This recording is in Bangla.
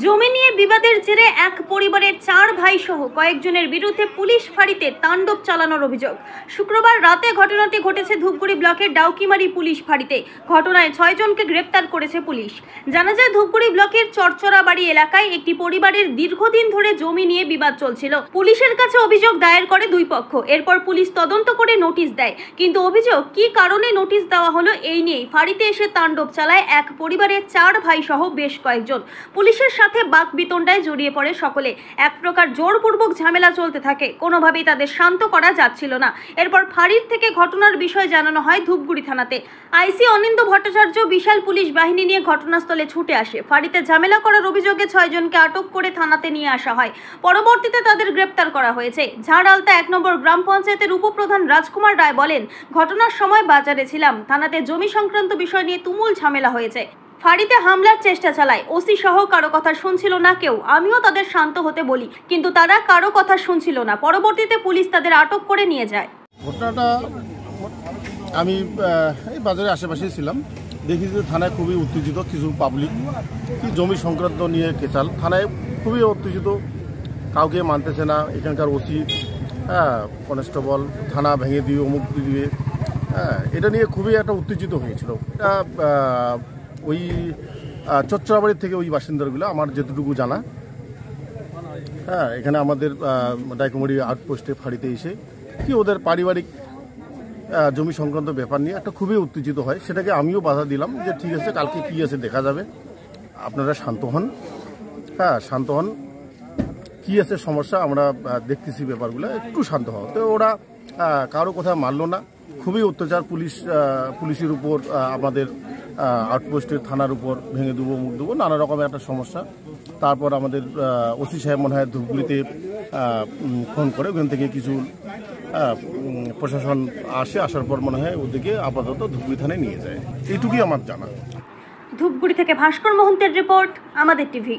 জমি নিয়ে বিবাদের জেরে এক পরিবারের 4 ভাই সহ কয়েকজনের বিরুদ্ধে পুলিশ ফাঁড়িতে তাণ্ডব চালানোর অভিযোগ। শুক্রবার রাতে ঘটনাটি ঘটেছে ধূপগুড়ি ব্লকের ডাউকিমারি পুলিশ ফাঁড়িতে। ঘটনায় 6 জনকে গ্রেপ্তার করেছে পুলিশ। জানা যায়, ধূপগুড়ি ব্লকের চরচরাবাড়ি এলাকায় একটি পরিবারের দীর্ঘদিন ধরে জমি নিয়ে বিবাদ চলছিল। পুলিশের কাছে অভিযোগ দায়ের করে দুই পক্ষ। এরপর পুলিশ তদন্ত করে নোটিশ দেয়, কিন্তু অভিযোগ কি কারণে নোটিশ দেওয়া হলো এই নিয়েই ফাঁড়িতে এসে তাণ্ডব চালায় এক পরিবারের 4 ভাই সহ বেশ কয়েকজন। পুলিশের সাথে বাকবিতণ্ডায় জড়িয়ে পড়ে সকলে। এক প্রকার জোরপূর্বক ঝামেলা চলতে থাকে। কোনোভাবেই তাদের শান্ত করা যাচ্ছিল না। এরপর ফাঁড়ির থেকে ঘটনার বিষয় জানানো হয় ধূপগুড়ি থানাতে। আইসি অনিন্দ ভট্টাচার্য বিশাল পুলিশ বাহিনী নিয়ে ঘটনাস্থলে ছুটে আসে। ফাঁড়িতে ঝামেলা করার অভিযোগে 6 জনকে আটক করে থানাতে নিয়ে আসা হয়। পরবর্তীতে তাদের গ্রেপ্তার করা হয়েছে। ঝাড়আলতা 1 নম্বর গ্রাম পঞ্চায়েতের উপপ্রধান রাজকুমার রায় বলেন, ঘটনার সময় বাজারে ছিলাম। থানাতে জমি সংক্রান্ত বিষয় নিয়ে তুমুল ঝামেলা হয়েছে। ফাঁড়িতে হামলার চেষ্টা চালায়। ওসি সহ কারো কথা শুনছিল না কেউ। আমিও তাদের শান্ত হতে বলি, কিন্তু তারা কারো কথা শুনছিল না। পরবর্তীতে পুলিশ তাদের আটক করে নিয়ে যায়। ঘটনাটা আমি এই বাজারের আশেপাশেই ছিলাম। দেখি যে থানায় খুবই উত্তেজিত কিছু পাবলিক, কি জমি সংক্রান্ত নিয়ে কেচাল। থানায় খুবই উত্তেজিত, কাউকে মানতেছে না। এখানকার ওসি, কনস্টেবল থানা ভেঙে দিয়ে অমুক দিয়ে, এটা নিয়ে খুবই একটা উত্তেজিত হয়েছিল। এটা ওই চচ্চরাবাড়ির থেকে ওই বাসিন্দাগুলো আমার যেটুকু জানা, এখানে আমাদের ডাইকুমারি আউটপোস্টে ফাঁড়িতে এসে কি ওদের পারিবারিক জমি সংক্রান্ত ব্যাপার নিয়ে একটা খুবই উত্তেজিত হয়। সেটাকে আমিও বাধা দিলাম যে ঠিক আছে, কালকে কি আছে দেখা যাবে, আপনারা শান্ত হন। শান্ত হন, কী আছে সমস্যা আমরা দেখতেছি, ব্যাপারগুলো একটু শান্ত হওয়া। তো ওরা কারো কথা মানলো না। খুবই অত্যাচার পুলিশের উপর, আমাদের আউটপোস্টের থানার উপর ভেঙে দেবো মুখ দেবো নানা রকমের একটা সমস্যা। তারপর আমাদের ওসি সাহেব মনে হয় ধূপগুড়িতে ফোন করে, ওখান থেকে কিছু প্রশাসন আসার পর মনে হয় ওদিকে আপাতত ধূপগুড়ি থানায় নিয়ে যায়। এইটুকুই আমার জানা। ধূপগুড়ি থেকে ভাস্কর মহন্তের রিপোর্ট, আমাদের টিভি।